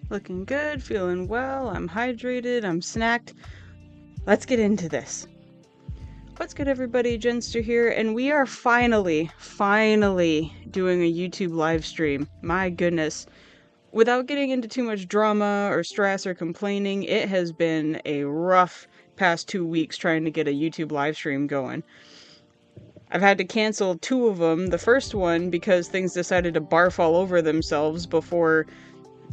Looking good, feeling well, I'm hydrated, I'm snacked. Let's get into this. What's good, everybody? Jenster here, and we are finally doing a YouTube live stream. My goodness. Without getting into too much drama or stress or complaining, it has been a rough past 2 weeks trying to get a YouTube live stream going. I've had to cancel 2 of them. The first one because things decided to barf all over themselves before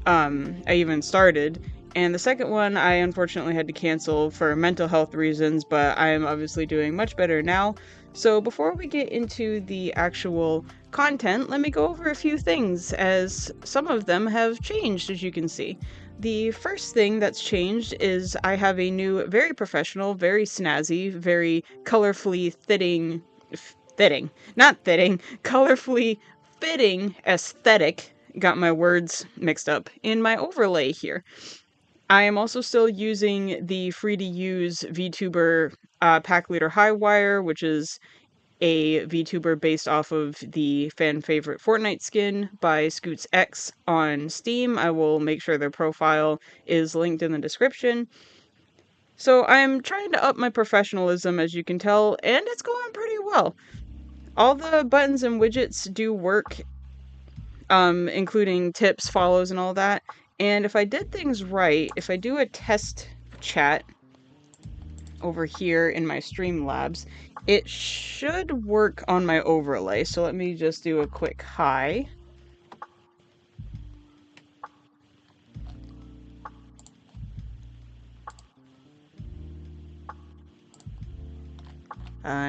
I even started. And the second one I unfortunately had to cancel for mental health reasons, but I am obviously doing much better now. So before we get into the actual content, let me go over a few things, as some of them have changed, as you can see. The first thing that's changed is I have a new, very professional, very snazzy, very colorfully colorfully fitting aesthetic. Got my words mixed up in my overlay here. I am also still using the free-to-use VTuber Pack Leader Highwire, which is a VTuber based off of the fan favorite Fortnite skin by ScootsX on Steam. I will make sure their profile is linked in the description. So I'm trying to up my professionalism, as you can tell, and it's going pretty well. All the buttons and widgets do work, including tips, follows, and all that. And if I did things right, if I do a test chat over here in my Streamlabs, it should work on my overlay. So let me just do a quick hi.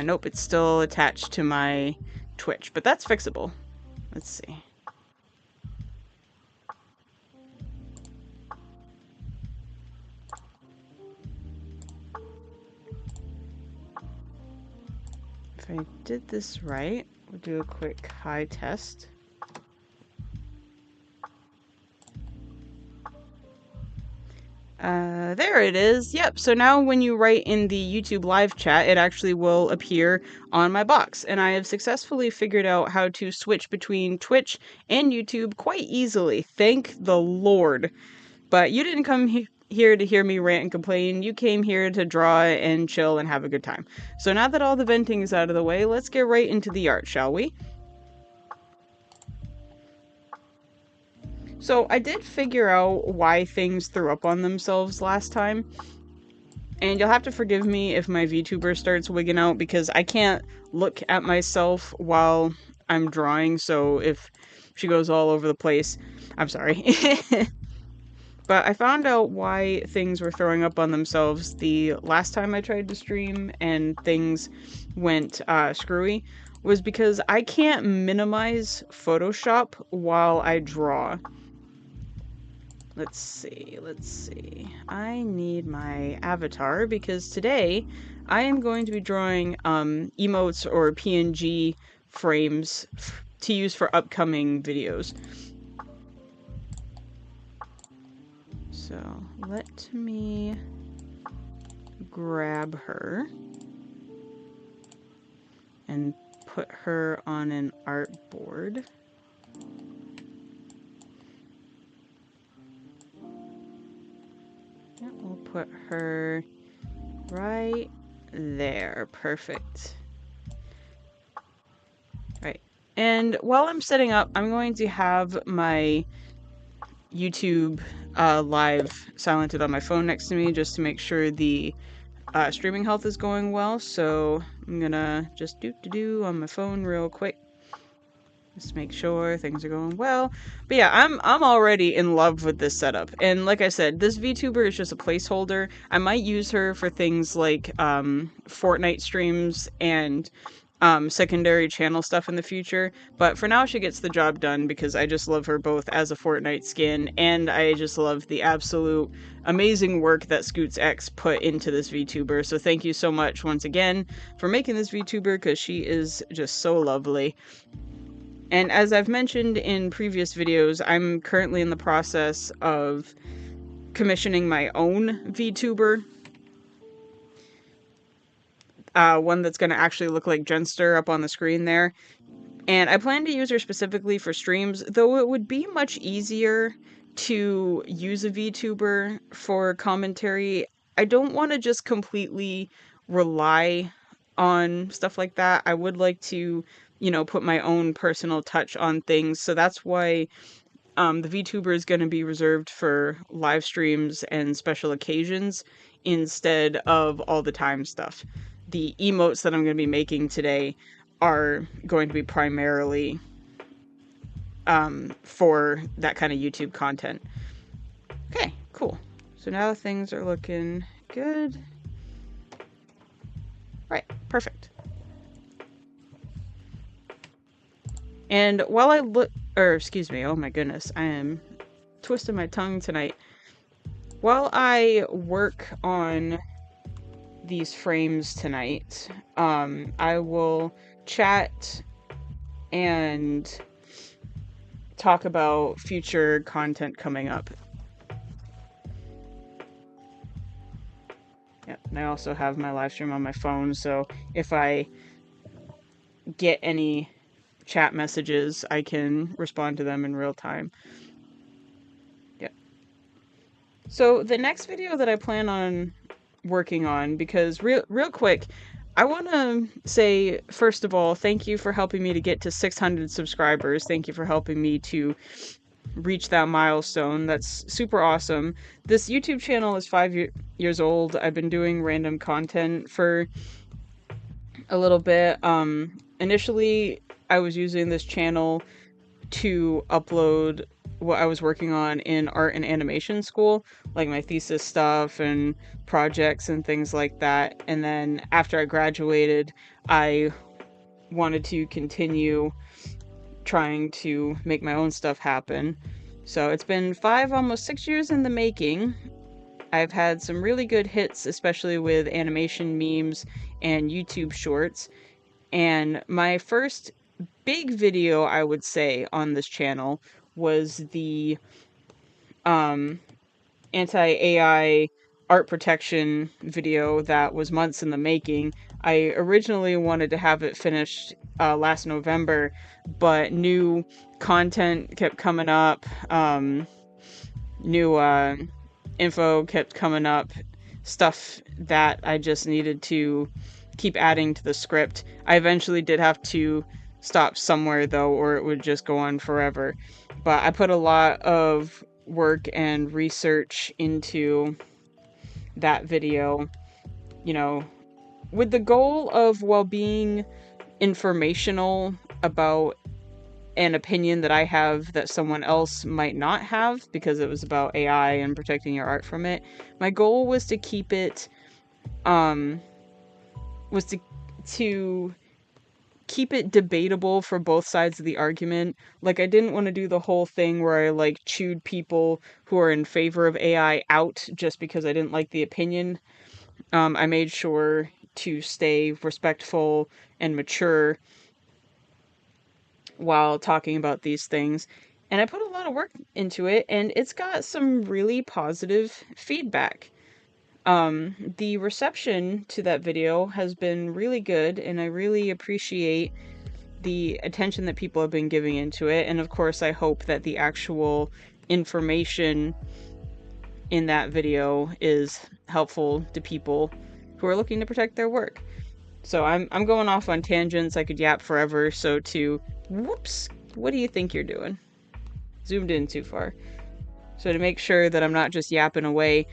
Nope, it's still attached to my Twitch, but that's fixable. Let's see. If I did this right, we'll do a quick hi test. There it is. Yep, so now when you write in the YouTube live chat, it actually will appear on my box. And I have successfully figured out how to switch between Twitch and YouTube quite easily. Thank the Lord. But you didn't come here to hear me rant and complain. You came here to draw and chill and have a good time. So now that all the venting is out of the way, let's get right into the art, shall we? So I did figure out why things threw up on themselves last time. And you'll have to forgive me if my VTuber starts wigging out, because I can't look at myself while I'm drawing, so if she goes all over the place, I'm sorry. But I found out why things were throwing up on themselves the last time I tried to stream and things went screwy, was because I can't minimize Photoshop while I draw. Let's see. I need my avatar because today I am going to be drawing emotes or PNG frames to use for upcoming videos. So let me grab her and put her on an artboard. Yeah, we'll put her right there. Perfect. Right. And while I'm setting up, I'm going to have my YouTube live silenced on my phone next to me just to make sure the streaming health is going well. So I'm gonna just do on my phone real quick. Just make sure things are going well. But yeah, I'm already in love with this setup. And like I said, this VTuber is just a placeholder. I might use her for things like Fortnite streams and secondary channel stuff in the future. But for now, she gets the job done because I just love her both as a Fortnite skin, and I just love the absolute amazing work that ScootsX put into this VTuber. So thank you so much once again for making this VTuber, because she is just so lovely. And as I've mentioned in previous videos, I'm currently in the process of commissioning my own VTuber. One that's going to actually look like Jenster up on the screen there. And I plan to use her specifically for streams, though it would be much easier to use a VTuber for commentary. I don't want to just completely rely on stuff like that. I would like to, put my own personal touch on things. So that's why the VTuber is going to be reserved for live streams and special occasions instead of all the time stuff. The emotes that I'm going to be making today are going to be primarily for that kind of YouTube content. Okay, cool. So now things are looking good. Right, perfect. And while I look, or excuse me, oh my goodness, I am twisting my tongue tonight. While I work on these frames tonight, I will chat and talk about future content coming up. Yep, and I also have my live stream on my phone, so if I get any chat messages, I can respond to them in real time. Yep. So the next video that I plan on working on, because real quick, I want to say, first of all, thank you for helping me to get to 600 subscribers. Thank you for helping me to reach that milestone. That's super awesome. This YouTube channel is 5 years old. I've been doing random content for a little bit. Initially, I was using this channel to upload what I was working on in art and animation school, like my thesis stuff and projects and things like that. And then after I graduated, I wanted to continue trying to make my own stuff happen. So it's been 5, almost 6 years in the making. I've had some really good hits, especially with animation memes and YouTube shorts. And my first big video, I would say, on this channel was the anti-AI art protection video that was months in the making. I originally wanted to have it finished last November, but new content kept coming up, new info kept coming up, stuff that I just needed to keep adding to the script. I eventually did have to stop somewhere though, or it would just go on forever. But I put a lot of work and research into that video, you know, with the goal of, while being informational about an opinion that I have that someone else might not have, because it was about AI and protecting your art from it. My goal was to keep it, was to keep it debatable for both sides of the argument. Like, I didn't want to do the whole thing where I, like, chewed people who are in favor of AI out just because I didn't like the opinion. I made sure to stay respectful and mature while talking about these things. And I put a lot of work into it, and it's got some really positive feedback. The reception to that video has been really good, and I really appreciate the attention that people have been giving into it. And of course, I hope that the actual information in that video is helpful to people who are looking to protect their work. So I'm going off on tangents. I could yap forever. So whoops, what do you think you're doing? Zoomed in too far. So to make sure that I'm not just yapping away,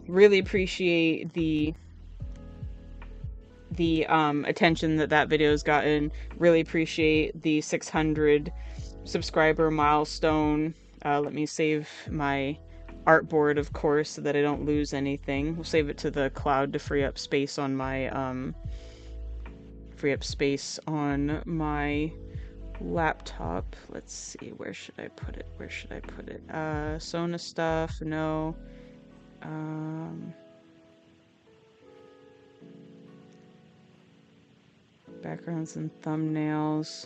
really appreciate the attention that video's gotten. Really appreciate the 600 subscriber milestone. Let me save my artboard, of course, so that I don't lose anything. We'll save it to the cloud to free up space on my laptop. Let's see, where should I put it? Sona stuff, no. Backgrounds and thumbnails.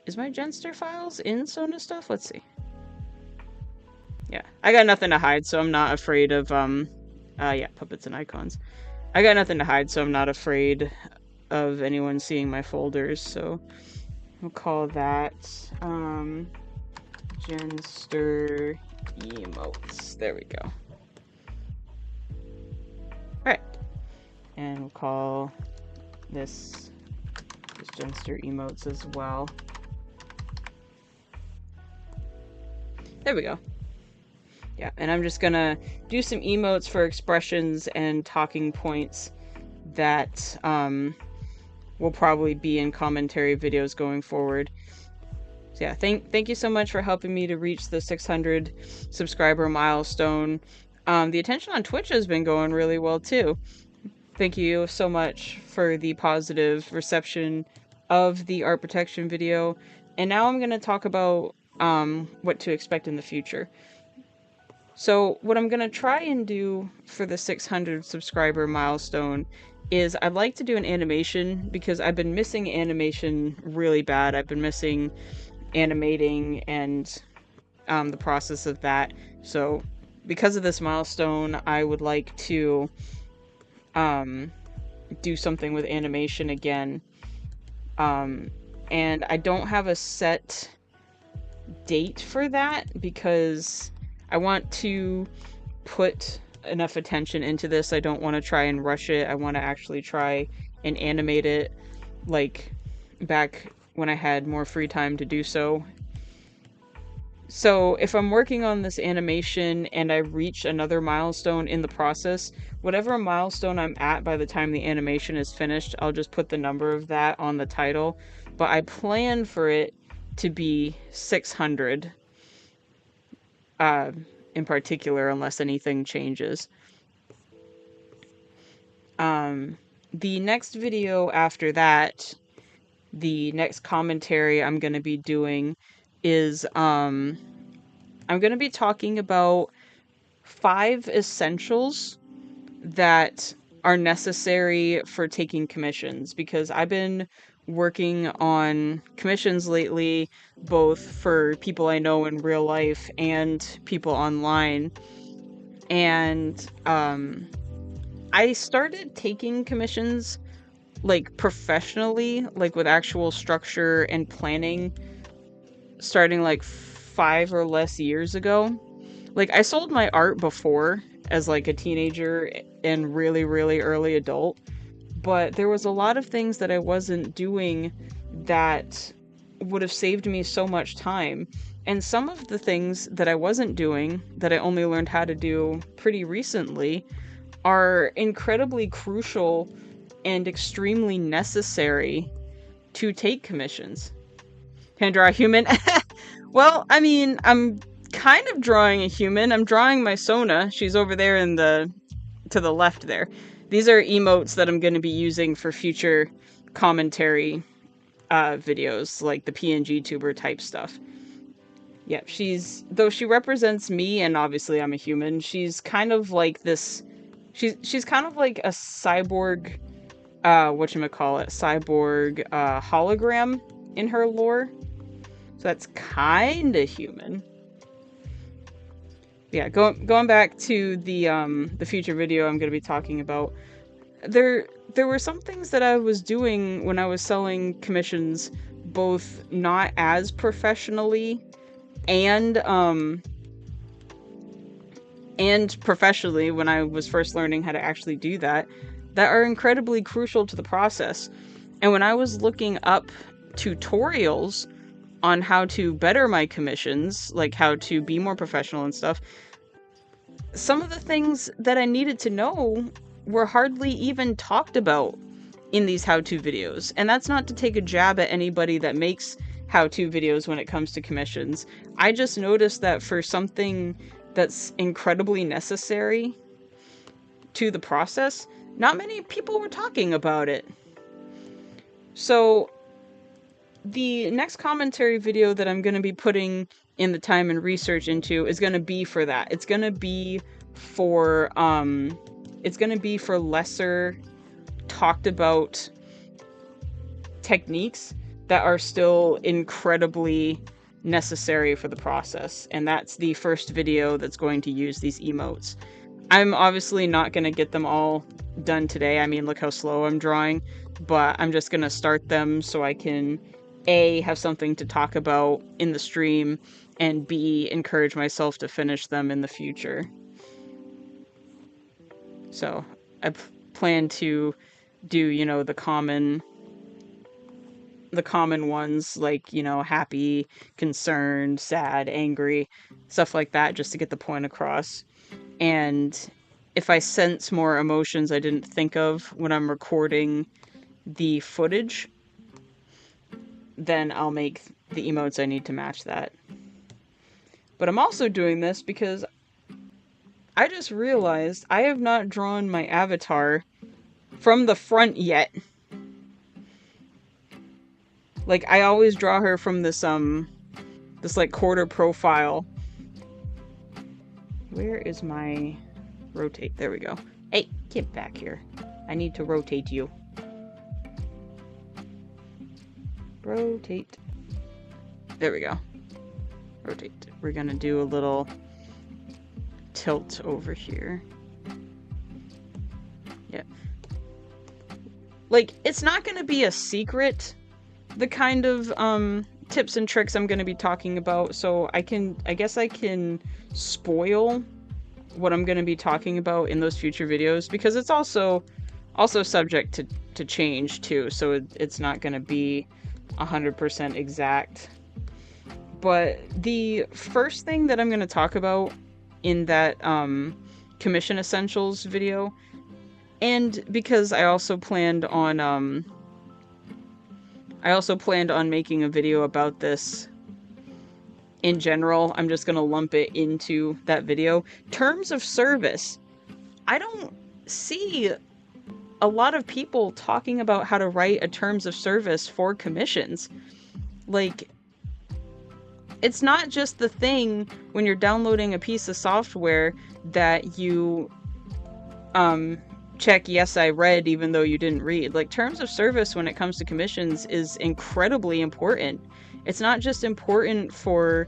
Is my Jenster files in Sona stuff? Let's see. Yeah, I got nothing to hide, so I'm not afraid of, yeah, puppets and icons. I got nothing to hide, so I'm not afraid of anyone seeing my folders, so we'll call that Jenster Emotes. There we go. Alright. And we'll call this Jenster Emotes as well. There we go. Yeah, and I'm just gonna do some emotes for expressions and talking points that will probably be in commentary videos going forward. So yeah, thank you so much for helping me to reach the 600 subscriber milestone. The attention on Twitch has been going really well too. Thank you so much for the positive reception of the art protection video. And now I'm going to talk about what to expect in the future. So what I'm going to try and do for the 600 subscriber milestone is I'd like to do an animation, because I've been missing animation really bad. I've been missing animating and the process of that. So because of this milestone, I would like to do something with animation again. And I don't have a set date for that, because I want to put enough attention into this. I don't want to try and rush it. I want to actually try and animate it like back when I had more free time to do so. So if I'm working on this animation and I reach another milestone in the process, whatever milestone I'm at by the time the animation is finished, I'll just put the number of that on the title. But I plan for it to be 600 in particular, unless anything changes. The next video after that, the next commentary I'm going to be doing is I'm going to be talking about 5 essentials that are necessary for taking commissions, because I've been working on commissions lately, both for people I know in real life and people online. And I started taking commissions like professionally, like with actual structure and planning, starting like 5 or less years ago. Like, I sold my art before as like a teenager and really, really early adult, but there was a lot of things that I wasn't doing that would have saved me so much time. And some of the things that I wasn't doing, that I only learned how to do pretty recently, are incredibly crucial and extremely necessary to take commissions. Can I draw a human? Well, I mean, I'm kind of drawing a human. I'm drawing my Sona. She's over there to the left there. These are emotes that I'm going to be using for future commentary videos, like the PNG tuber type stuff. Yeah, though she represents me, and obviously I'm a human, she's kind of like this, she's kind of like a cyborg, whatchamacallit, cyborg hologram in her lore. So that's kinda human. Yeah, going back to the future video I'm going to be talking about, there were some things that I was doing when I was selling commissions, both not as professionally and professionally when I was first learning how to actually do that, that are incredibly crucial to the process. And when I was looking up tutorials on how to better my commissions, like how to be more professional and stuff, some of the things that I needed to know were hardly even talked about in these how-to videos. And that's not to take a jab at anybody that makes how-to videos when it comes to commissions. I just noticed that for something that's incredibly necessary to the process, not many people were talking about it. So the next commentary video that I'm going to be putting in the time and research into is going to be for that. It's going to be for lesser talked about techniques that are still incredibly necessary for the process. And that's the first video that's going to use these emotes. I'm obviously not going to get them all done today. I mean, look how slow I'm drawing, but I'm just gonna start them so I can A, have something to talk about in the stream, and B, encourage myself to finish them in the future. So I plan to do, you know, the common ones, like, you know, happy, concerned, sad, angry, stuff like that, just to get the point across. And if I sense more emotions I didn't think of when I'm recording the footage, then I'll make the emotes I need to match that. But I'm also doing this because I just realized I have not drawn my avatar from the front yet. Like, I always draw her from this like quarter profile. Where is my rotate? There we go. Hey, get back here. I need to rotate you. Rotate. There we go. Rotate. We're gonna do a little tilt over here. Yeah. Like, it's not gonna be a secret, the kind of tips and tricks I'm gonna be talking about, so I guess I can spoil what I'm gonna be talking about in those future videos, because it's also subject to change too, so it's not gonna be 100% exact. But the first thing that I'm going to talk about in that commission essentials video, and because I also planned on making a video about this in general, I'm just going to lump it into that video. Terms of service. I don't see a lot of people talking about how to write a terms of service for commissions. Like, it's not just the thing when you're downloading a piece of software that you check yes I read even though you didn't read. Like, terms of service when it comes to commissions is incredibly important. It's not just important for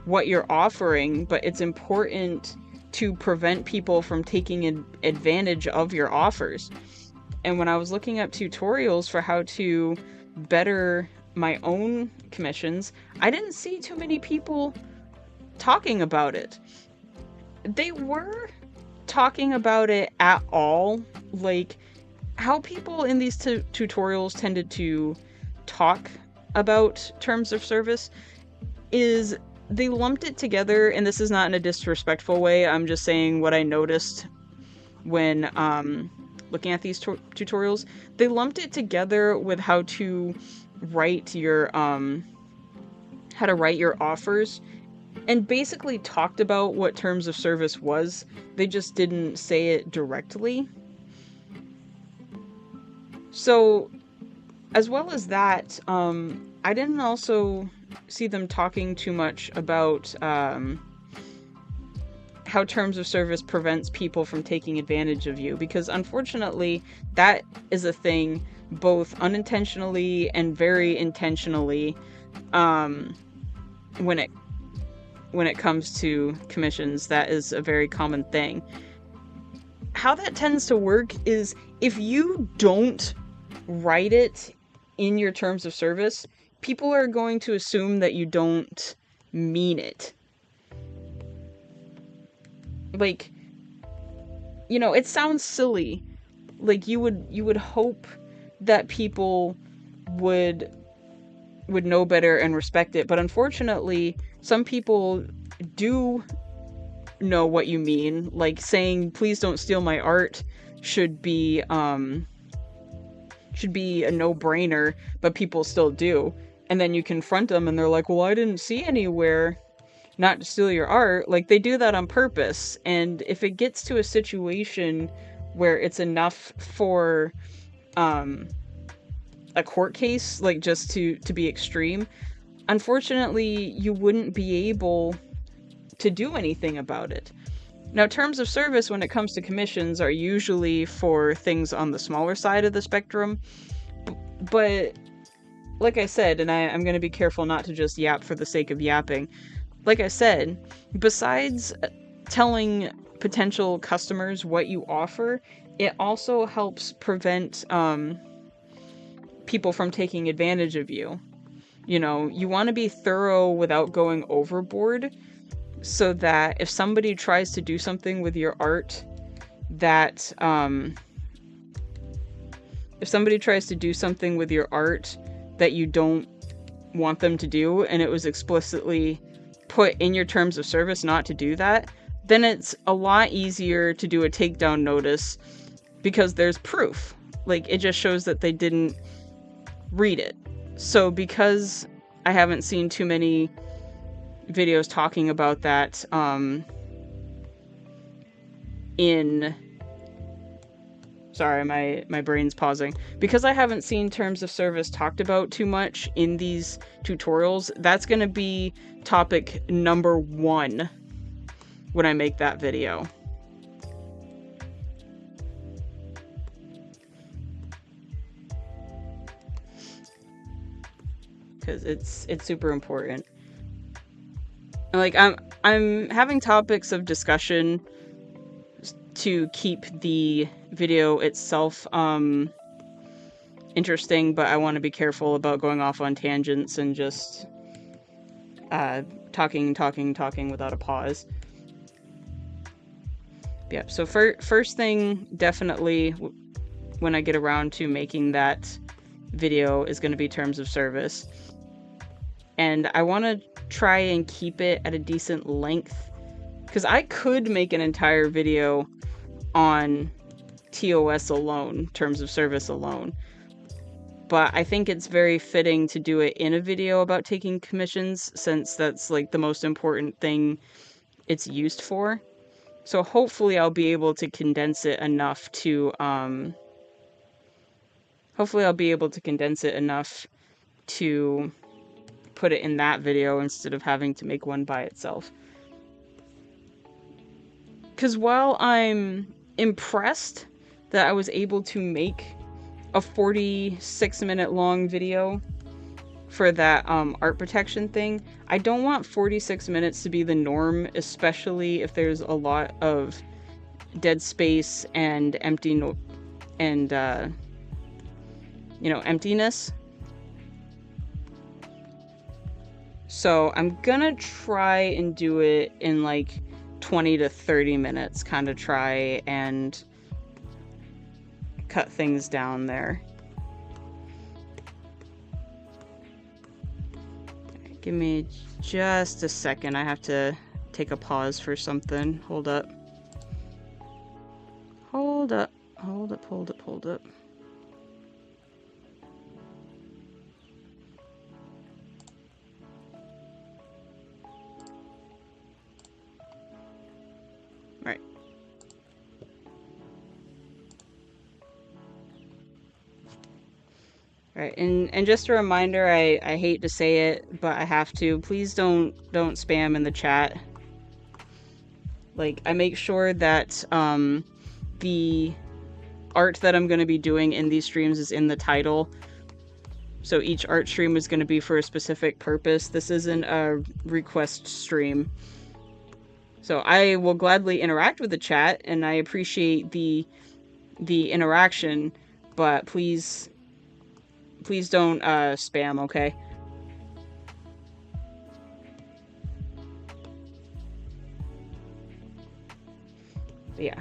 what you're offering, but it's important to prevent people from taking advantage of your offers. And when I was looking up tutorials for how to better my own commissions, I didn't see too many people talking about it. They were talking about it at all. Like, how people in these tutorials tended to talk about terms of service is they lumped it together, and this is not in a disrespectful way, I'm just saying what I noticed when looking at these tutorials. They lumped it together with how to write your offers, and basically talked about what terms of service was. They just didn't say it directly. So, as well as that, I didn't also see them talking too much about how terms of service prevents people from taking advantage of you, because unfortunately that is a thing, both unintentionally and very intentionally, when it comes to commissions. That is a very common thing. How that tends to work is, if you don't write it in your terms of service, people are going to assume that you don't mean it. Like, you know, it sounds silly. Like, you would hope that people would know better and respect it, but unfortunately some people do know what you mean. Like, saying please don't steal my art should be a no-brainer, but people still do. And then you confront them and they're like, well, I didn't see anywhere not to steal your art. Like, they do that on purpose. And if it gets to a situation where it's enough for a court case, like, just to be extreme, unfortunately you wouldn't be able to do anything about it. Now, terms of service when it comes to commissions are usually for things on the smaller side of the spectrum, but like I said, and I'm going to be careful not to just yap for the sake of yapping, like I said, besides telling potential customers what you offer, it also helps prevent people from taking advantage of you. You know, you want to be thorough without going overboard, so that if somebody tries to do something with your art that if somebody tries to do something with your art that you don't want them to do, and it was explicitly put in your terms of service not to do that, then it's a lot easier to do a takedown notice because there's proof. Like, it just shows that they didn't read it. So because I haven't seen too many videos talking about that sorry, my brain's pausing. Because I haven't seen terms of service talked about too much in these tutorials, that's going to be topic number 1 when I make that video. Because it's super important. Like, I'm having topics of discussion to keep the video itself interesting, but I want to be careful about going off on tangents and just talking without a pause. Yeah, so first thing, definitely, when I get around to making that video, is going to be terms of service. And I want to try and keep it at a decent length, because I could make an entire video on TOS alone, terms of service alone. But I think it's very fitting to do it in a video about taking commissions, since that's like the most important thing it's used for. So hopefully I'll be able to condense it enough to put it in that video instead of having to make one by itself. Because while I'm impressed that I was able to make a 46-minute long video for that art protection thing, I don't want 46 minutes to be the norm, especially if there's a lot of dead space and emptiness. So I'm gonna try and do it in like 20 to 30 minutes, kind of try and cut things down there. Give me just a second. I have to take a pause for something. Hold up. Hold up. Hold up, hold up, hold up. Right. Right, and just a reminder, I hate to say it, but I have to. Please don't spam in the chat. Like, I make sure that the art that I'm going to be doing in these streams is in the title. So each art stream is going to be for a specific purpose. This isn't a request stream. So I will gladly interact with the chat, and I appreciate the interaction, but please don't spam, okay? Yeah.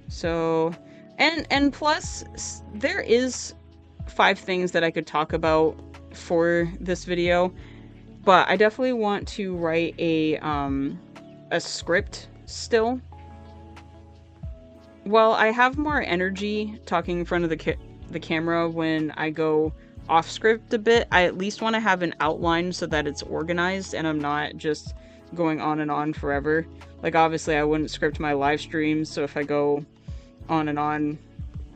So, and plus, there is 5 things that I could talk about for this video, but I definitely want to write a script still. Well, I have more energy talking in front of the camera when I go off script a bit. I at least want to have an outline so that it's organized and I'm not just going on and on forever. Like, obviously I wouldn't script my live streams, so if I go on and on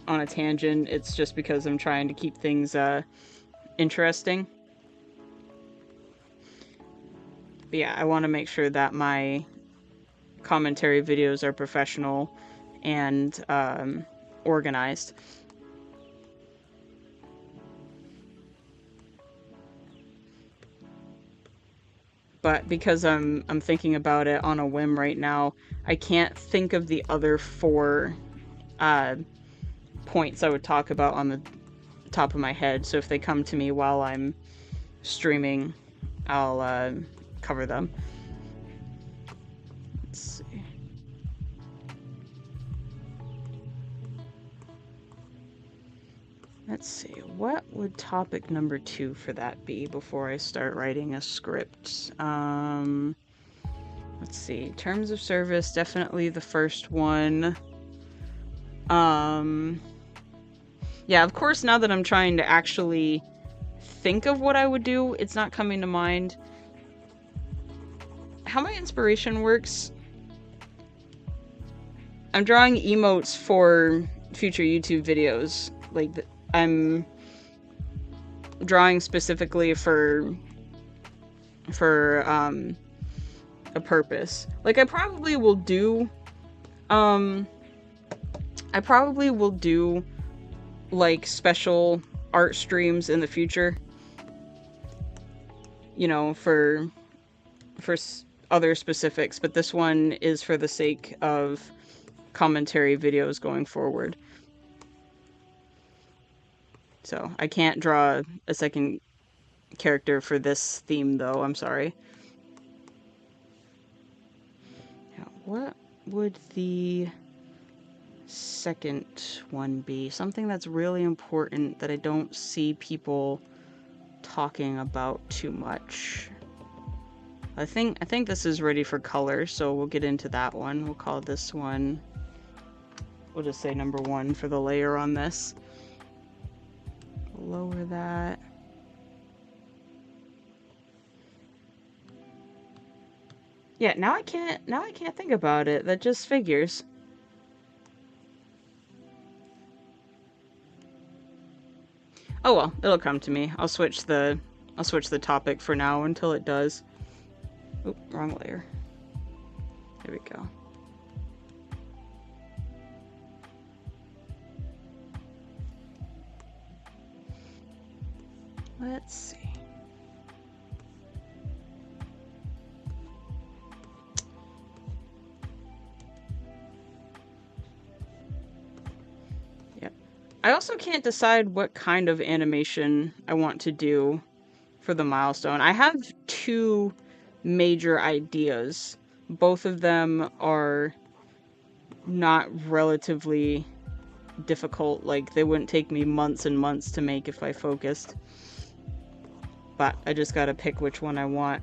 a tangent, it's just because I'm trying to keep things interesting. But yeah, I want to make sure that my commentary videos are professional and organized. but because I'm thinking about it on a whim right now, I can't think of the other 4 points I would talk about on the top of my head. So if they come to me while I'm streaming, I'll cover them. Let's see. Let's see, what would topic number 2 for that be before I start writing a script? Let's see, terms of service, definitely the first one. Yeah, of course, now that I'm trying to actually think of what I would do, it's not coming to mind. How my inspiration works, I'm drawing emotes for future YouTube videos. Like, I'm drawing specifically for a purpose. Like, I probably will do like special art streams in the future, you know, for other specifics, but this one is for the sake of commentary videos going forward. So I can't draw a second character for this theme, though. I'm sorry. Now, what would the second one be? Something that's really important that I don't see people talking about too much. I think this is ready for color, so we'll get into that one. We'll call this one, we'll just say number 1 for the layer on this. Lower that. Yeah, now I can't think about it. That just figures. Oh well, it'll come to me. I'll switch the topic for now until it does. Oop, wrong layer. There we go. Let's see. Yep. I also can't decide what kind of animation I want to do for the milestone. I have 2 major ideas. Both of them are not relatively difficult. Like, they wouldn't take me months and months to make if I focused. But I just gotta pick which one I want.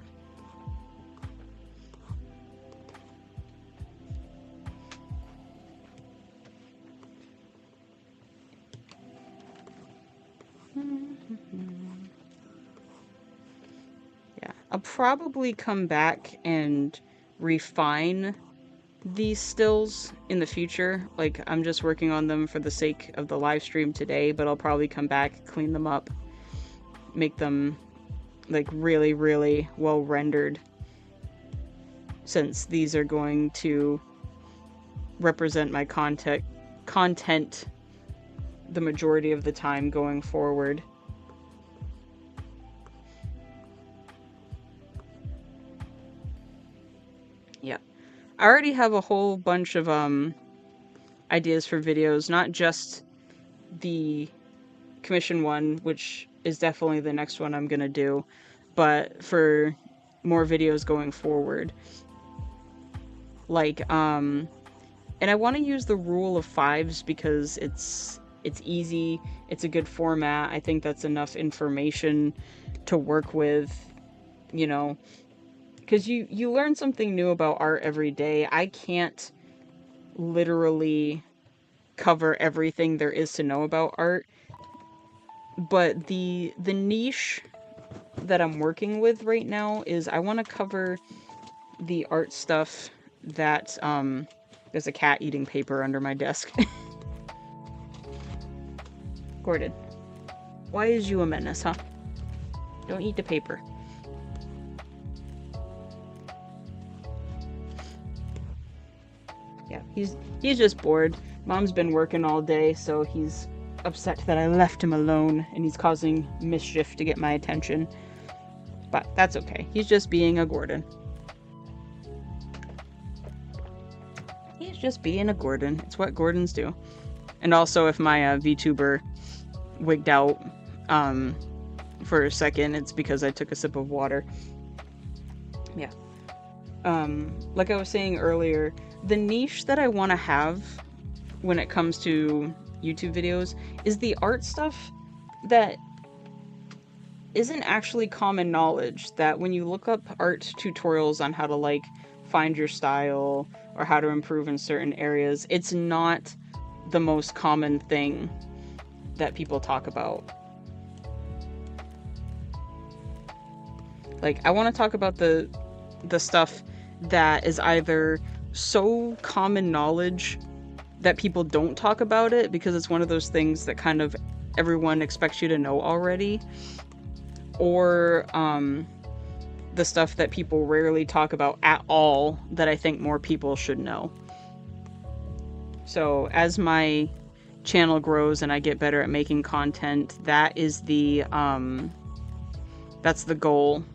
Yeah, I'll probably come back and refine these stills in the future. Like, I'm just working on them for the sake of the live stream today, but I'll probably come back, clean them up, make them like really, really well rendered, since these are going to represent my content the majority of the time going forward. Yeah. I already have a whole bunch of ideas for videos, not just the commission one, which is definitely the next one I'm gonna do, but for more videos going forward. Like, and I want to use the rule of 5s because it's easy, it's a good format. I think that's enough information to work with, you know, because you learn something new about art every day. I can't literally cover everything there is to know about art, but the niche that I'm working with right now is I want to cover the art stuff that there's a cat eating paper under my desk. Gordon, why is you a menace, huh? Don't eat the paper. Yeah, he's just bored. Mom's been working all day, so he's upset that I left him alone, and he's causing mischief to get my attention. But that's okay. He's just being a Gordon. He's just being a Gordon. It's what Gordons do. And also, if my VTuber wigged out for a second, it's because I took a sip of water. Yeah. Like I was saying earlier, the niche that I want to have when it comes to YouTube videos is the art stuff that isn't actually common knowledge, that when you look up art tutorials on how to like find your style or how to improve in certain areas, it's not the most common thing that people talk about. Like, I want to talk about the stuff that is either so common knowledge that people don't talk about it because it's one of those things that kind of everyone expects you to know already, or the stuff that people rarely talk about at all that I think more people should know. So as my channel grows and I get better at making content, that is that's the goal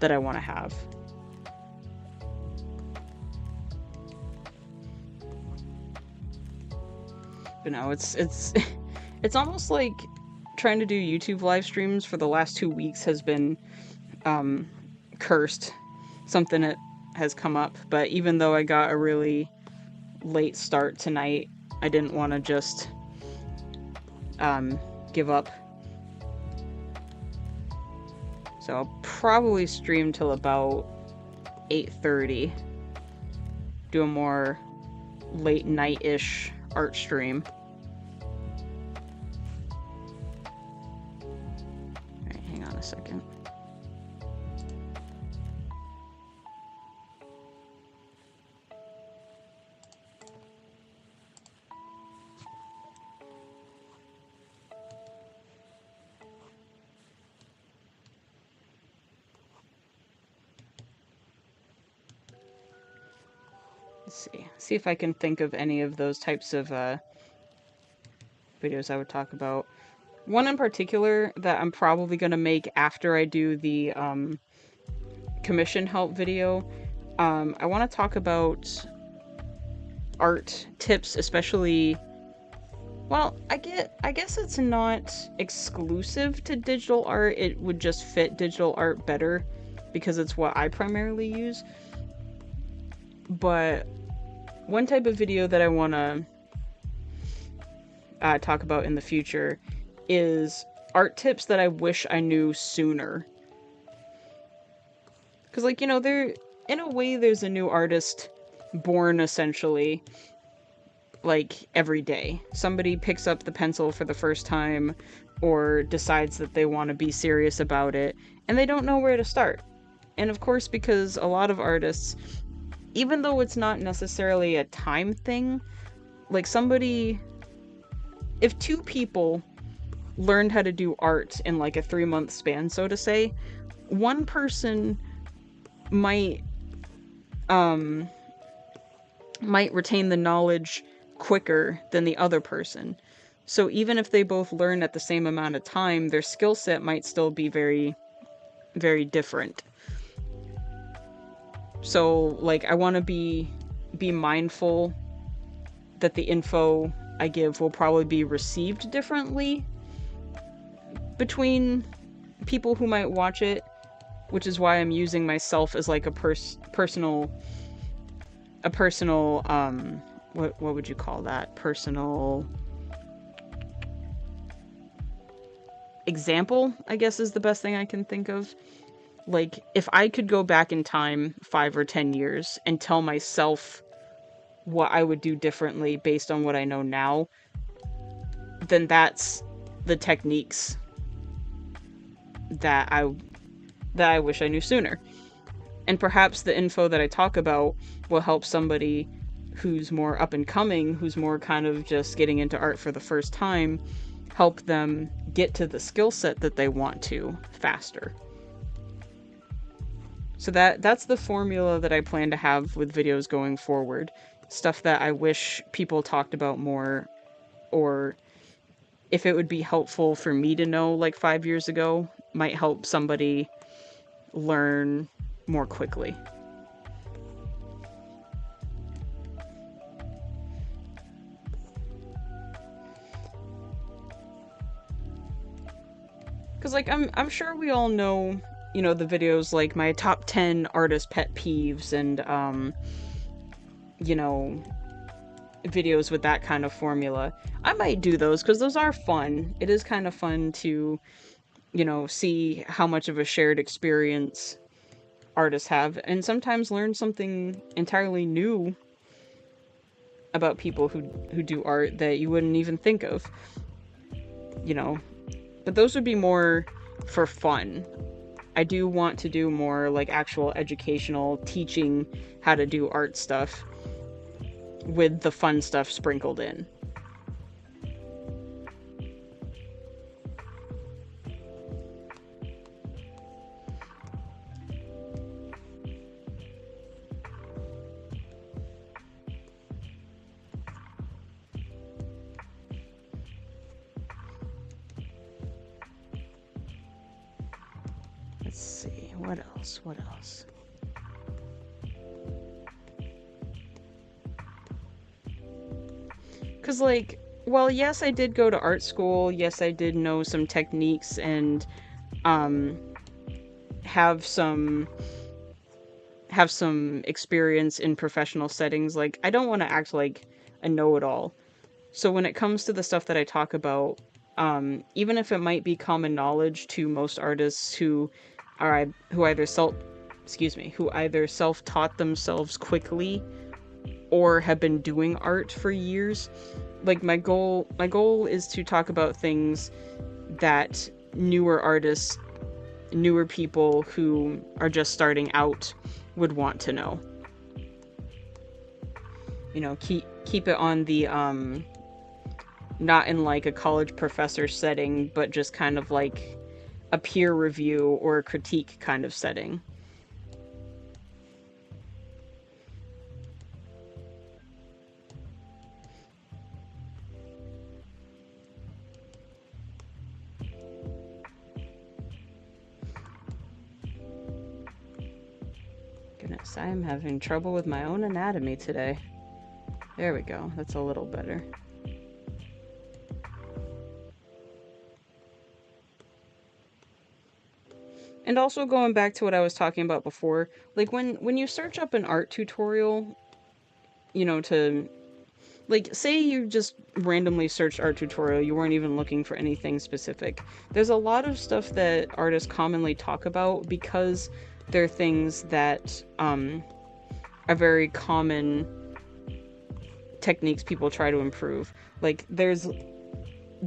that I want to have. But no, it's it's almost like trying to do YouTube live streams for the last 2 weeks has been cursed. Something that has come up, but even though I got a really late start tonight, I didn't want to just give up. So I'll probably stream till about 8:30. Do a more late night-ish art stream. Alright, hang on a second. Let's see if I can think of any of those types of videos I would talk about. One in particular that I'm probably going to make after I do the commission help video. I want to talk about art tips, especially, well, I guess it's not exclusive to digital art. It would just fit digital art better because it's what I primarily use. But one type of video that I want to talk about in the future is art tips that I wish I knew sooner. Because, like, you know, in a way, there's a new artist born, essentially, like, every day. Somebody picks up the pencil for the first time, or decides that they want to be serious about it, and they don't know where to start. And of course, because a lot of artists, even though it's not necessarily a time thing, like, if 2 people learned how to do art in like a 3-month span, so to say, one person might retain the knowledge quicker than the other person. So even if they both learn at the same amount of time, their skill set might still be very, very different. So, like, I want to be mindful that the info I give will probably be received differently between people who might watch it, which is why I'm using myself as like a personal what would you call that? Personal example, I guess, is the best thing I can think of. Like, if I could go back in time 5 or 10 years and tell myself what I would do differently based on what I know now, then that's the techniques that I wish I knew sooner. And perhaps the info that I talk about will help somebody who's more up and coming, who's more kind of just getting into art for the first time, help them get to the skill set that they want to faster. So that's the formula that I plan to have with videos going forward. Stuff that I wish people talked about more, or if it would be helpful for me to know like 5 years ago, might help somebody learn more quickly. Because, like, I'm sure we all know, the videos like my top 10 artist pet peeves and, you know, videos with that kind of formula. I might do those because those are fun. It is kind of fun to, see how much of a shared experience artists have and sometimes learn something entirely new about people who do art that you wouldn't even think of, you know. But those would be more for fun. I do want to do more like actual educational teaching how to do art stuff with the fun stuff sprinkled in. Let's see, what else? What else? Because, like, well, yes, I did go to art school. Yes, I did know some techniques and um, have some have some experience in professional settings. Like, I don't want to act like a know-it-all. So when it comes to the stuff that I talk about, even if it might be common knowledge to most artists who either self-taught themselves quickly or have been doing art for years, like my goal is to talk about things that newer artists, newer people who are just starting out would want to know. Keep it on the not in like a college professor setting, but just kind of like a peer review or a critique kind of setting. Goodness, I am having trouble with my own anatomy today. There we go. That's a little better. And also going back to what I was talking about before, like when you search up an art tutorial, to like say you just randomly searched art tutorial, you weren't even looking for anything specific. There's a lot of stuff that artists commonly talk about because they're things that are very common techniques people try to improve. Like there's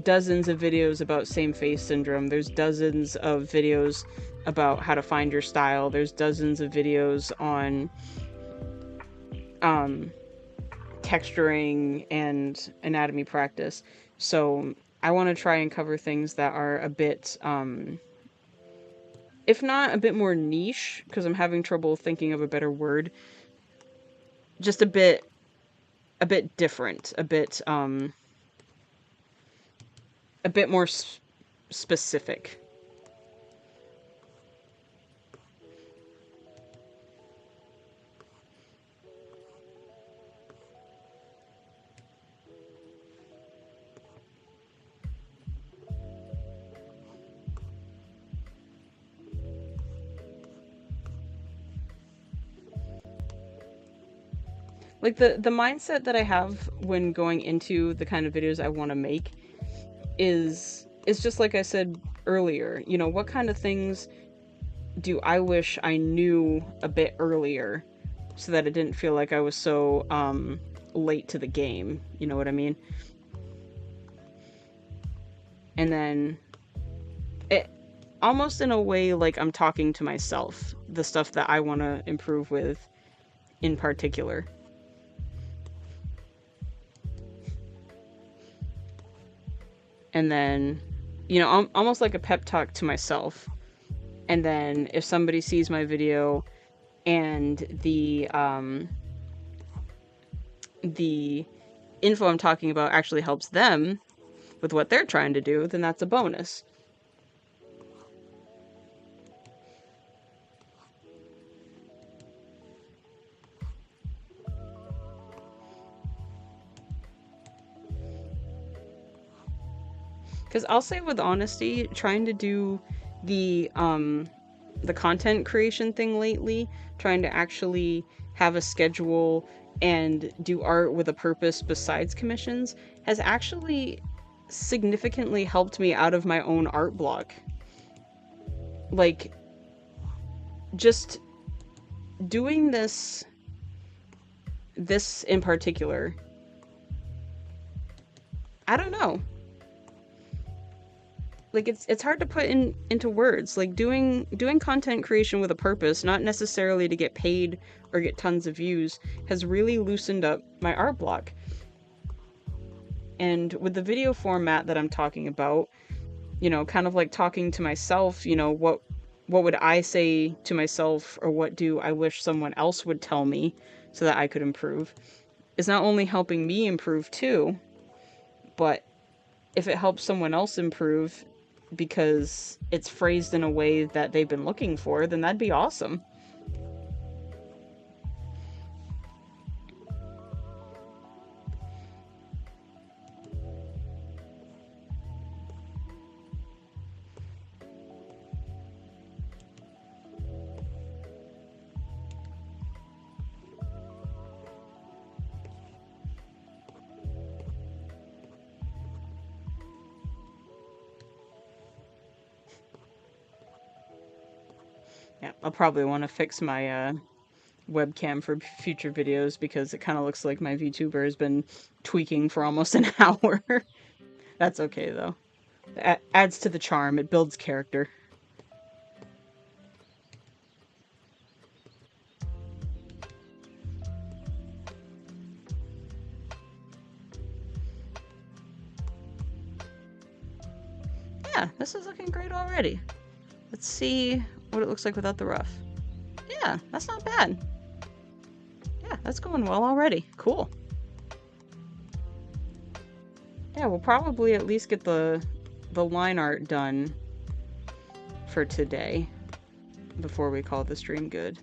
dozens of videos about same face syndrome. There's dozens of videos about how to find your style. There's dozens of videos on um, texturing and anatomy practice. So I want to try and cover things that are a bit, if not a bit more niche, because I'm having trouble thinking of a better word, just a bit different, a bit more specific. Like the mindset that I have when going into the kind of videos I want to make is just like I said earlier. What kind of things do I wish I knew a bit earlier so that it didn't feel like I was so late to the game, you know what I mean? And then it almost in a way like I'm talking to myself, the stuff that I want to improve with in particular. And then, almost like a pep talk to myself. And then if somebody sees my video and the info I'm talking about actually helps them with what they're trying to do, then that's a bonus. Because I'll say with honesty, trying to do the content creation thing lately, trying to actually have a schedule and do art with a purpose besides commissions, has actually significantly helped me out of my own art block. Like, just doing this in particular, I don't know. Like it's hard to put into words. Like doing content creation with a purpose, not necessarily to get paid or get tons of views, has really loosened up my art block. And with the video format that I'm talking about, kind of like talking to myself, what would I say to myself, or what do I wish someone else would tell me so that I could improve, is not only helping me improve too, but if it helps someone else improve because it's phrased in a way that they've been looking for, then that'd be awesome. Yeah, I'll probably want to fix my webcam for future videos because it kind of looks like my VTuber has been tweaking for almost an hour. That's okay though. Adds to the charm. It builds character. Yeah, this is looking great already. Let's see what it looks like without the rough. Yeah, that's not bad. Yeah, that's going well already. Cool. Yeah, we'll probably at least get the line art done for today before we call the stream good.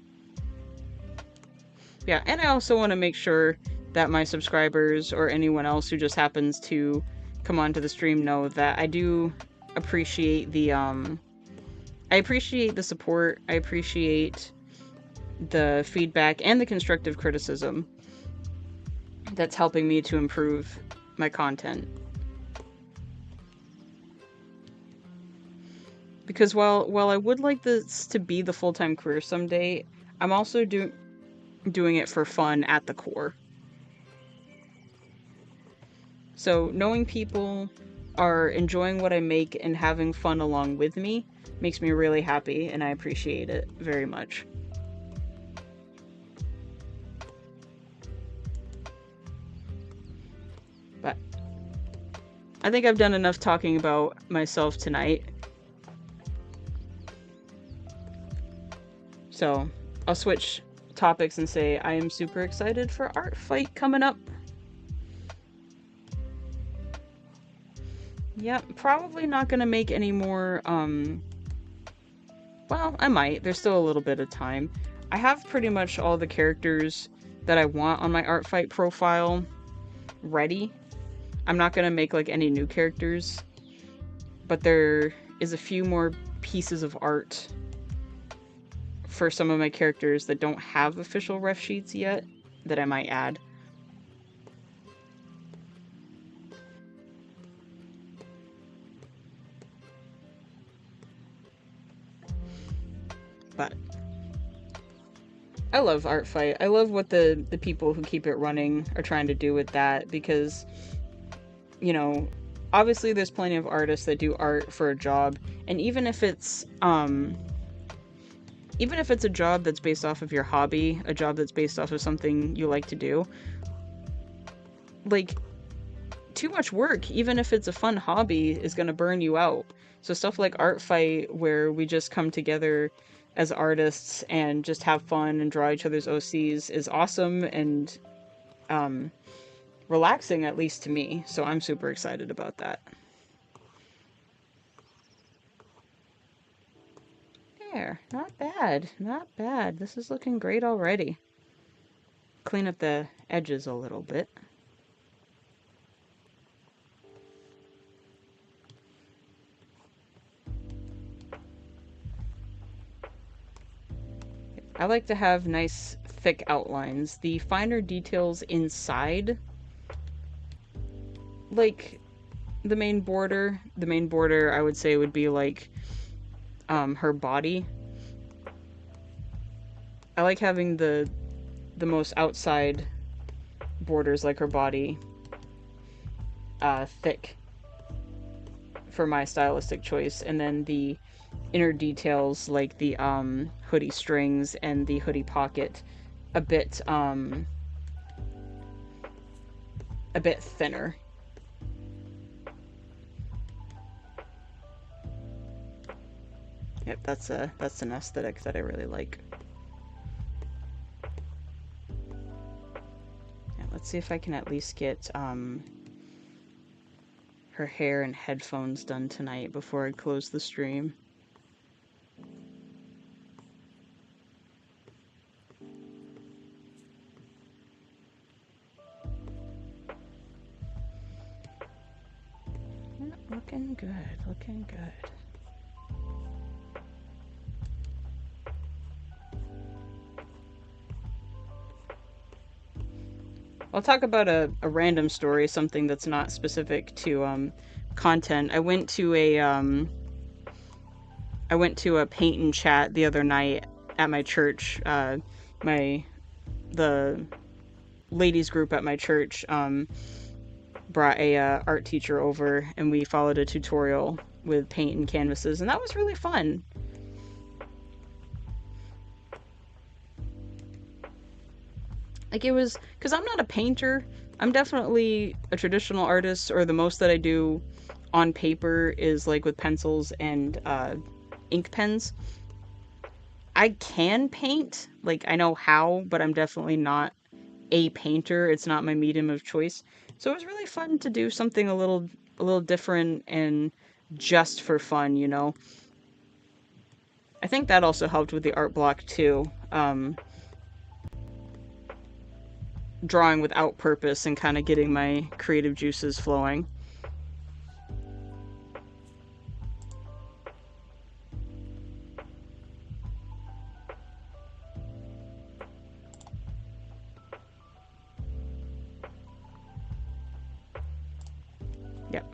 Yeah, and I also want to make sure that my subscribers or anyone else who just happens to come onto the stream know that I do appreciate I appreciate the support, I appreciate the feedback and the constructive criticism that's helping me to improve my content. Because while I would like this to be the full-time career someday, I'm also doing it for fun at the core. So knowing people are enjoying what I make and having fun along with me makes me really happy, and I appreciate it very much. But I think I've done enough talking about myself tonight. So I'll switch topics and say I am super excited for Art Fight coming up. Yep, probably not gonna make any more, well, I might. There's still a little bit of time. I have pretty much all the characters that I want on my Art Fight profile ready. I'm not gonna make, like, any new characters, but there is a few more pieces of art for some of my characters that don't have official ref sheets yet that I might add. But I love Art Fight. I love what the people who keep it running are trying to do with that, because, you know, obviously there's plenty of artists that do art for a job, and even if it's a job that's based off of your hobby, a job that's based off of something you like to do, like, too much work, even if it's a fun hobby, is going to burn you out. So stuff like Art Fight, where we just come together as artists and just have fun and draw each other's OCs, is awesome and relaxing, at least to me. So I'm super excited about that. There, not bad, not bad. This is looking great already. Clean up the edges a little bit. I like to have nice thick outlines. The finer details inside, like the main border I would say would be like her body. I like having the most outside borders, like her body, thick for my stylistic choice, and then the inner details like the hoodie strings and the hoodie pocket a bit thinner. Yep, that's an aesthetic that I really like. Yeah, let's see if I can at least get her hair and headphones done tonight before I close the stream. Yeah, looking good, looking good. I'll talk about a random story, something that's not specific to content. I went to a paint and chat the other night at my church. The ladies group at my church brought a art teacher over, and we followed a tutorial with paint and canvases, and that was really fun. Like, it was, because I'm not a painter. I'm definitely a traditional artist, or the most that I do on paper is like with pencils and ink pens. I can paint, like I know how, but I'm definitely not a painter. It's not my medium of choice. So it was really fun to do something a little different and just for fun, you know. I think that also helped with the art block too. Drawing without purpose and kind of getting my creative juices flowing. Yep.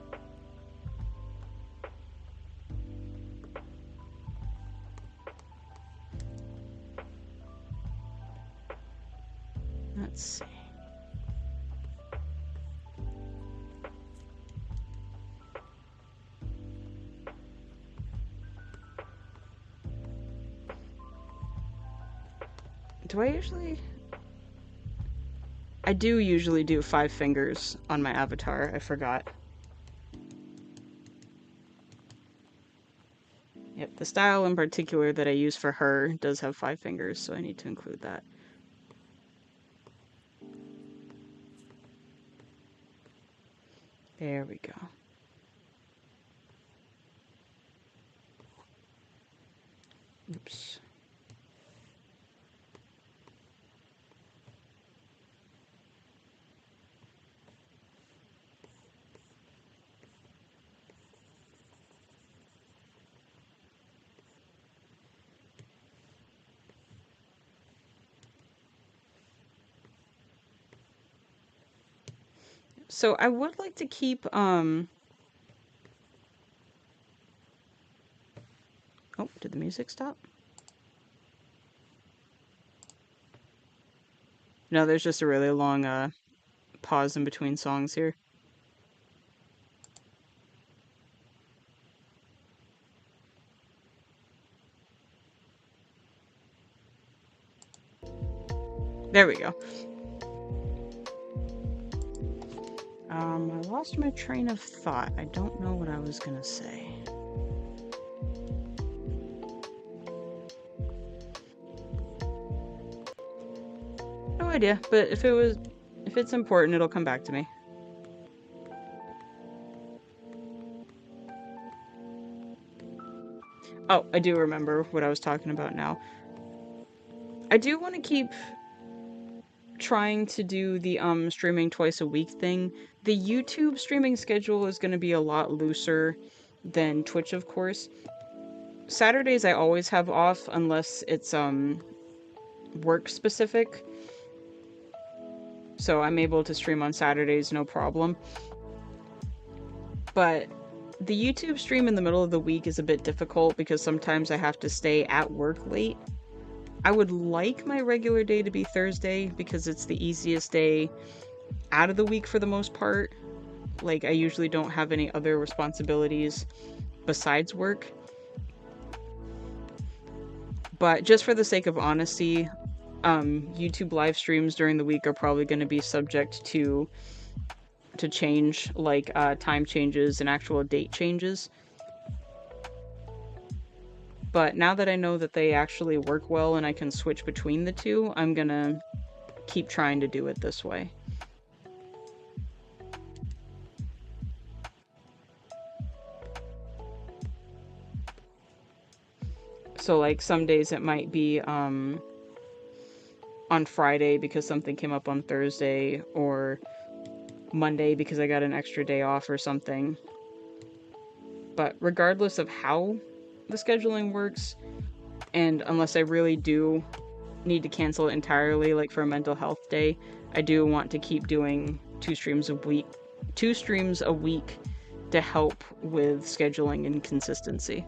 Let's see. Do I usually... I do usually do 5 fingers on my avatar. I forgot. Yep, the style in particular that I use for her does have 5 fingers, so I need to include that. There we go. Oops. So I would like to keep, oh, did the music stop? No, there's just a really long, pause in between songs here. There we go. I lost my train of thought. I don't know what I was gonna say. No idea, but if it's important, it'll come back to me. Oh, I do remember what I was talking about now. I do want to keep trying to do the streaming twice a week thing. The YouTube streaming schedule is going to be a lot looser than Twitch, of course. Saturdays I always have off unless it's work specific. So I'm able to stream on Saturdays, no problem. But the YouTube stream in the middle of the week is a bit difficult because sometimes I have to stay at work late. I would like my regular day to be Thursday because it's the easiest day out of the week for the most part. Like, I usually don't have any other responsibilities besides work. But just for the sake of honesty, YouTube live streams during the week are probably going to be subject to change, like time changes and actual date changes. But now that I know that they actually work well and I can switch between the two, I'm gonna keep trying to do it this way. So like some days it might be on Friday because something came up on Thursday, or Monday because I got an extra day off or something. But regardless of how the scheduling works, and unless I really do need to cancel it entirely, like for a mental health day, I do want to keep doing 2 streams a week to help with scheduling and consistency.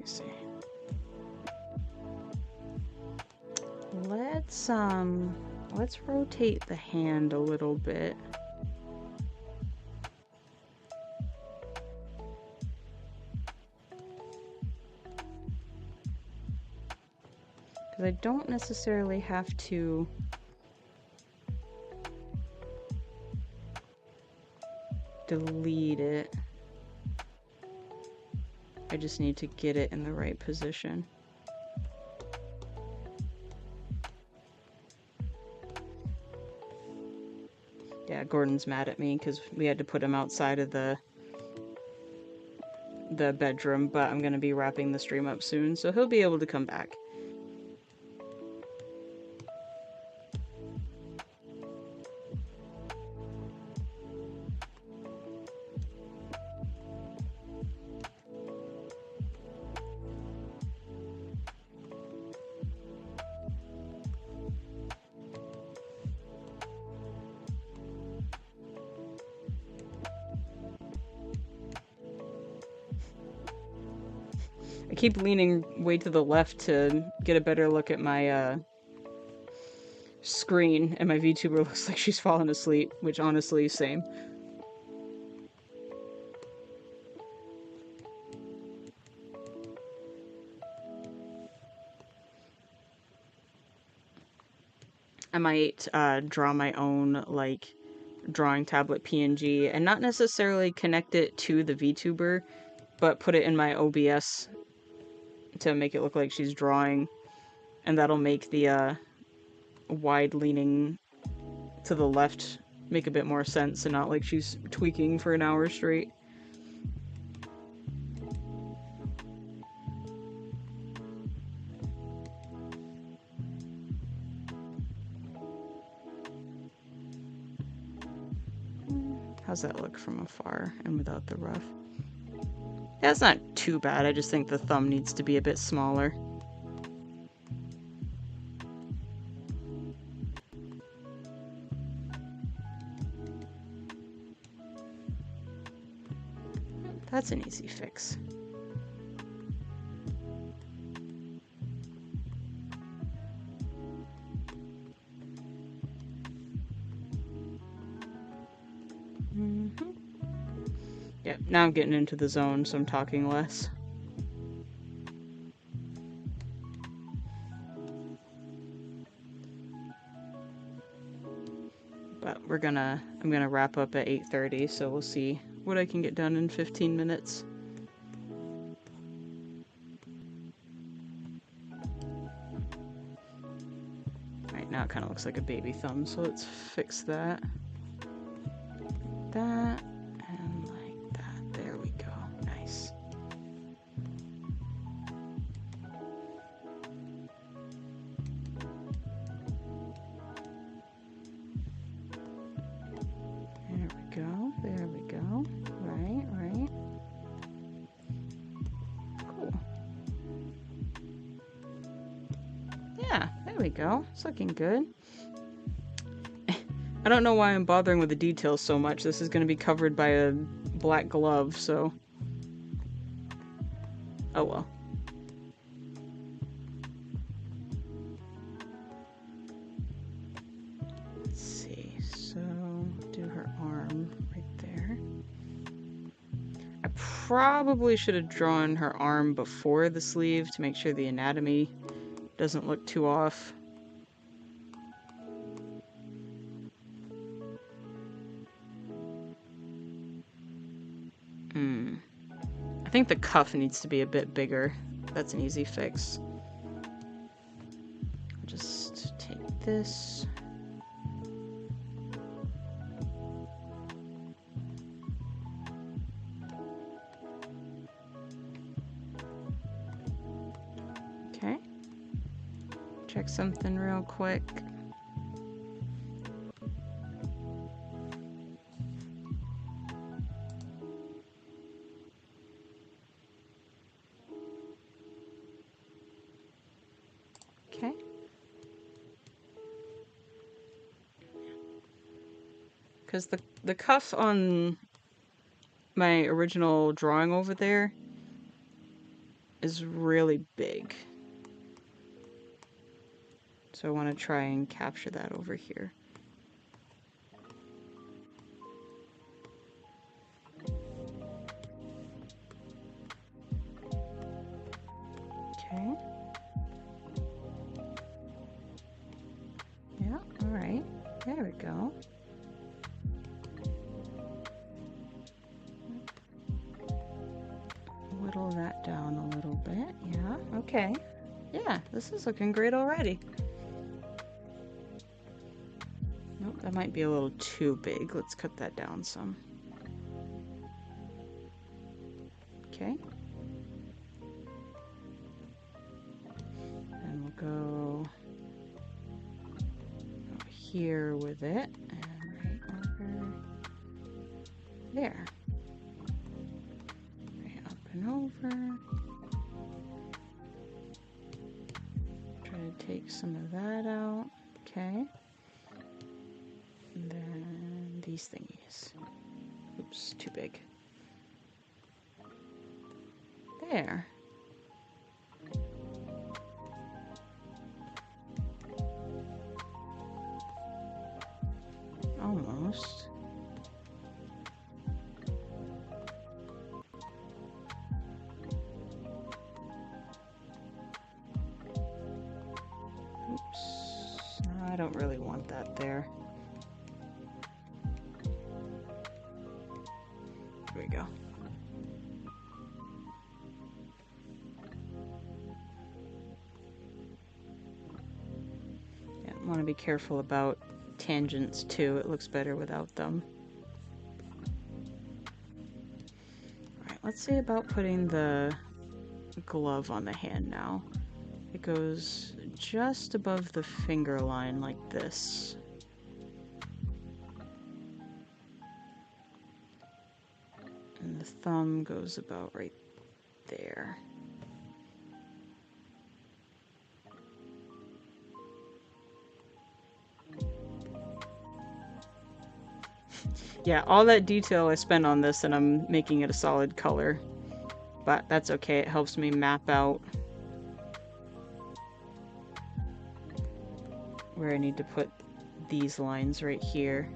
Let's see. Let's rotate the hand a little bit. Because I don't necessarily have to delete it. I just need to get it in the right position. Yeah, Gordon's mad at me because we had to put him outside of the bedroom, but I'm gonna be wrapping the stream up soon, so he'll be able to come back. I keep leaning way to the left to get a better look at my screen, and my VTuber looks like she's fallen asleep, which honestly, same. I might draw my own, like, drawing tablet PNG, and not necessarily connect it to the VTuber, but put it in my OBS to make it look like she's drawing, and that'll make the wide leaning to the left make a bit more sense and not like she's tweaking for an hour straight. How's that look from afar and without the rough? Yeah, it's not too bad. I just think the thumb needs to be a bit smaller. That's an easy fix. Yep, now I'm getting into the zone, so I'm talking less. But I'm gonna wrap up at 8:30, so we'll see what I can get done in 15 minutes. Right, now it kind of looks like a baby thumb, so let's fix that. That, and like that. There we go. Nice. There we go. There we go. Right, right. Cool. we go. It's looking good. I don't know why I'm bothering with the details so much. This is going to be covered by a black glove, so... Oh well. Let's see, so do her arm right there. I probably should have drawn her arm before the sleeve to make sure the anatomy doesn't look too off. I think the cuff needs to be a bit bigger. That's an easy fix. Just take this. Okay. Check something real quick. Okay. Because the cuff on my original drawing over there is really big. So I want to try and capture that over here. Okay. Yeah, alright. There we go. Whittle that down a little bit. Yeah, okay. Yeah, this is looking great already. Nope, that might be a little too big. Let's cut that down some. Okay. And we'll go over here with it. And right over there. Right up and over. Try to take some of that out. Okay. And then these thingies. Oops, too big. There. Almost. Oops. I don't really want that there. There we go. Yeah, I want to be careful about tangents too. It looks better without them. Alright, let's see about putting the glove on the hand now. It goes just above the finger line like this. And the thumb goes about right there. Yeah, all that detail I spent on this and I'm making it a solid color. But that's okay, it helps me map out where I need to put these lines right here.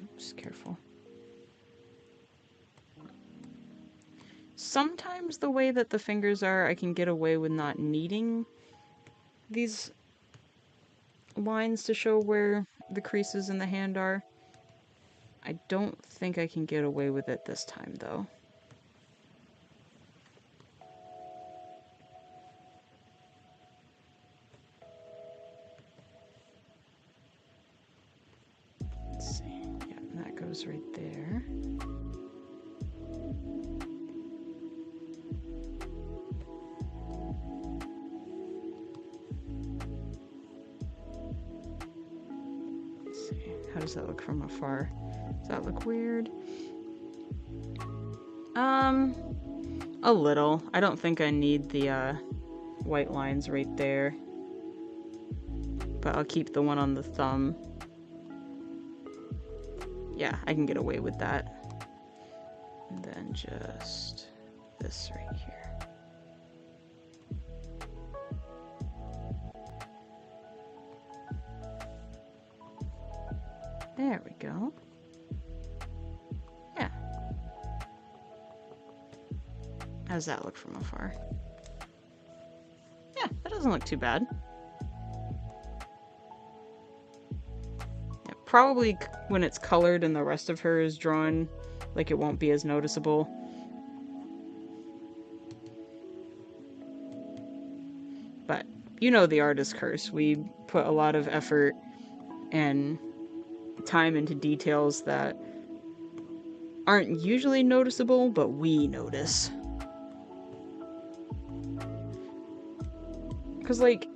Oops, careful. Sometimes the way that the fingers are, I can get away with not needing these lines to show where the creases in the hand are. I don't think I can get away with it this time, though. Let's see. Yeah, that goes right there. Let's see. How does that look from afar? Does that look weird? A little. I don't think I need the white lines right there. But I'll keep the one on the thumb. Yeah, I can get away with that. And then just this right here. There we go. Yeah. How does that look from afar? Yeah, that doesn't look too bad. Yeah, probably when it's colored and the rest of her is drawn, like it won't be as noticeable. But you know the artist's curse. We put a lot of effort and time into details that aren't usually noticeable, but we notice. Because, like,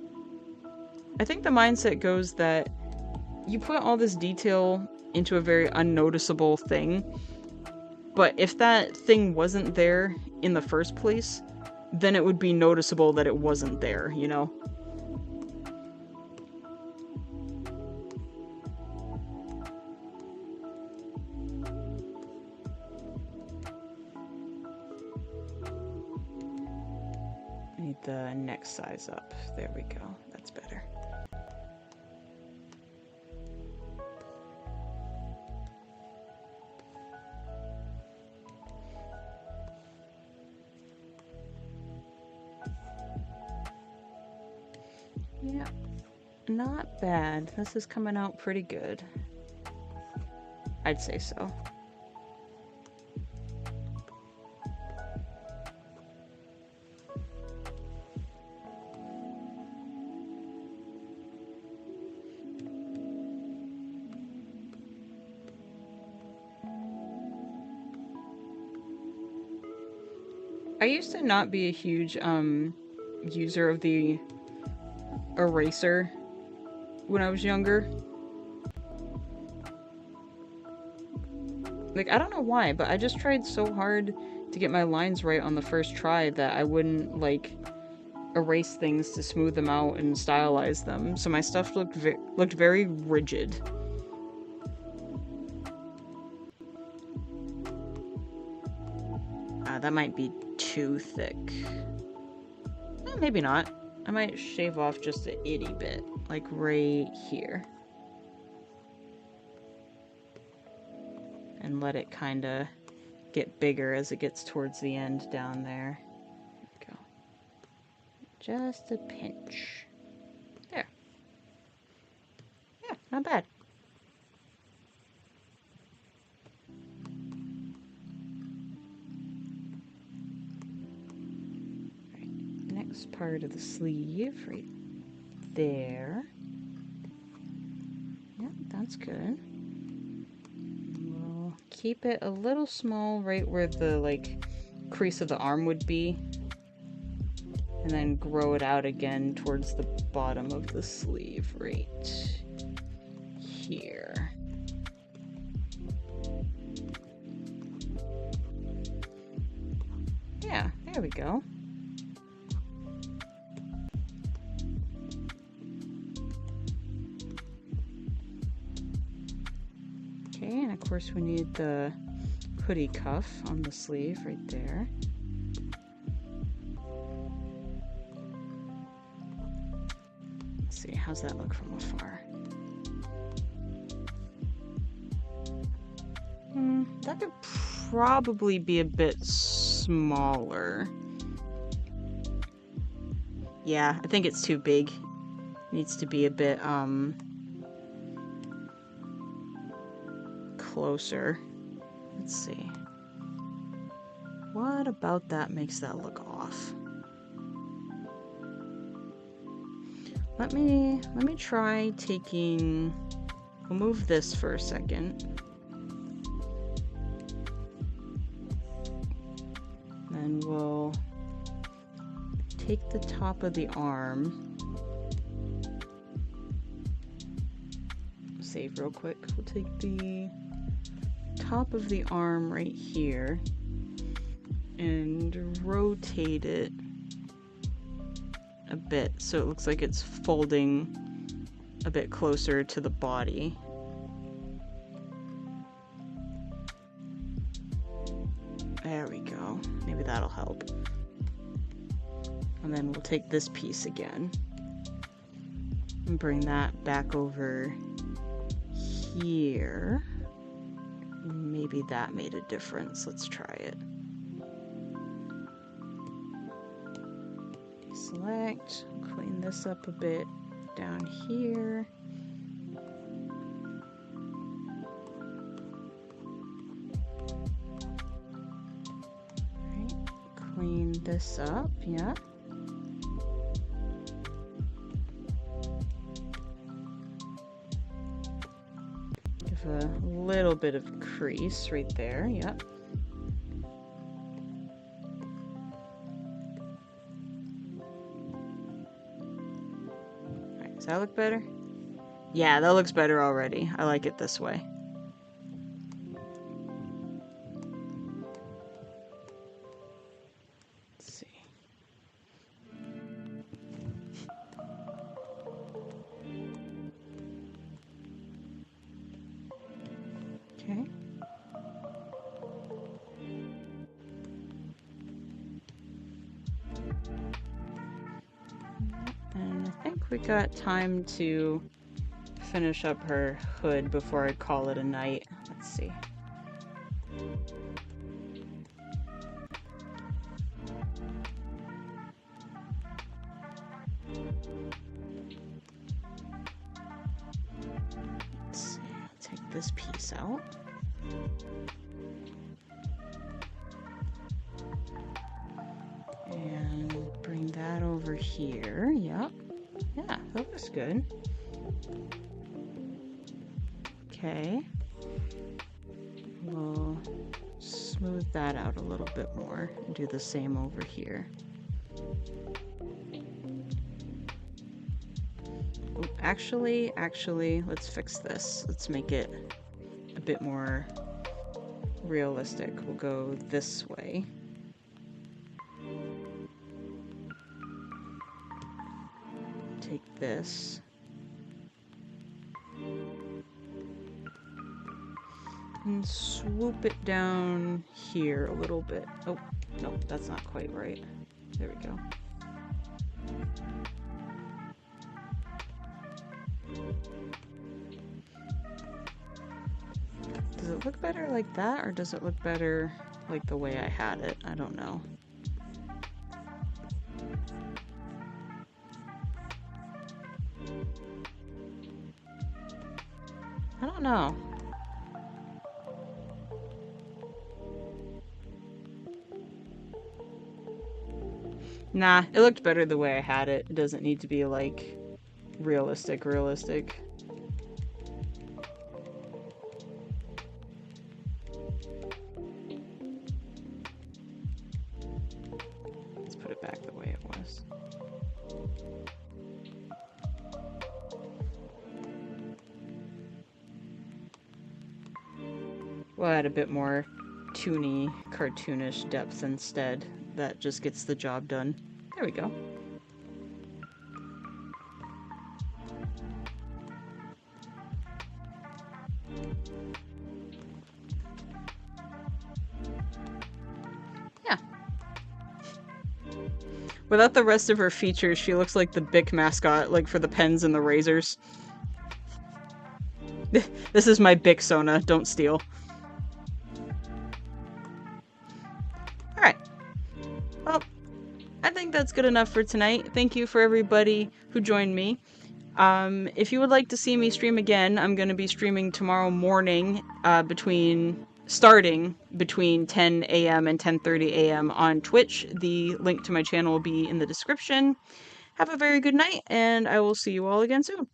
I think the mindset goes that you put all this detail into a very unnoticeable thing, but if that thing wasn't there in the first place, then it would be noticeable that it wasn't there, you know? I need the next size up. There we go. That's better. Yeah, not bad. This is coming out pretty good. I'd say so. I used to not be a huge user of the eraser when I was younger. Like, I don't know why, but I just tried so hard to get my lines right on the first try that I wouldn't, like, erase things to smooth them out and stylize them. So my stuff looked very rigid. That might be too thick. Maybe not. I might shave off just a itty bit, like right here. And let it kind of get bigger as it gets towards the end down there. There we go. Just a pinch. There. Yeah, not bad. Right, next part of the sleeve, right there. Yeah, that's good. We'll keep it a little small right where the, like, crease of the arm would be. And then grow it out again towards the bottom of the sleeve, right here. Yeah, there we go. Okay, and of course we need the hoodie cuff on the sleeve right there. Let's see, how's that look from afar? That could probably be a bit smaller. Yeah, I think it's too big. It needs to be a bit, closer. Let's see. What about that makes that look off? Let me try taking... We'll move this for a second. Then we'll take the top of the arm. save real quick. We'll take the top of the arm right here and rotate it a bit so it looks like it's folding a bit closer to the body. There we go. Maybe that'll help. And then we'll take this piece again and bring that back over here. Maybe that made a difference. Let's try it. Deselect, clean this up a bit down here. Right, clean this up, yeah. A little bit of crease right there, yep. Alright, does that look better? Yeah, that looks better already. I like it this way. Let's see. Okay. And I think we got time to finish up her hood before I call it a night. Let's see. Let's see, I'll take this piece out. And bring that over here. Yep. Yeah, that looks good. Okay. We'll smooth that out a little bit more and do the same over here. Oh, actually, let's fix this. Let's make it a bit more realistic. We'll go this way. Take this. And swoop it down here a little bit. Oh, no, that's not quite right. There we go. Does it look better like that, or does it look better like the way I had it? I don't know. I don't know. Nah, it looked better the way I had it. It doesn't need to be, like, realistic. Let's put it back the way it was. We'll add a bit more toony, cartoonish depth instead. That just gets the job done. There we go. Yeah. Without the rest of her features, she looks like the Bic mascot, like for the pens and the razors. This is my Bic Sona, don't steal. Alright. Well, I think that's good enough for tonight. Thank you for everybody who joined me. If you would like to see me stream again, I'm going to be streaming tomorrow morning, starting between 10 a.m. and 10:30 a.m. on Twitch. The link to my channel will be in the description. Have a very good night, and I will see you all again soon.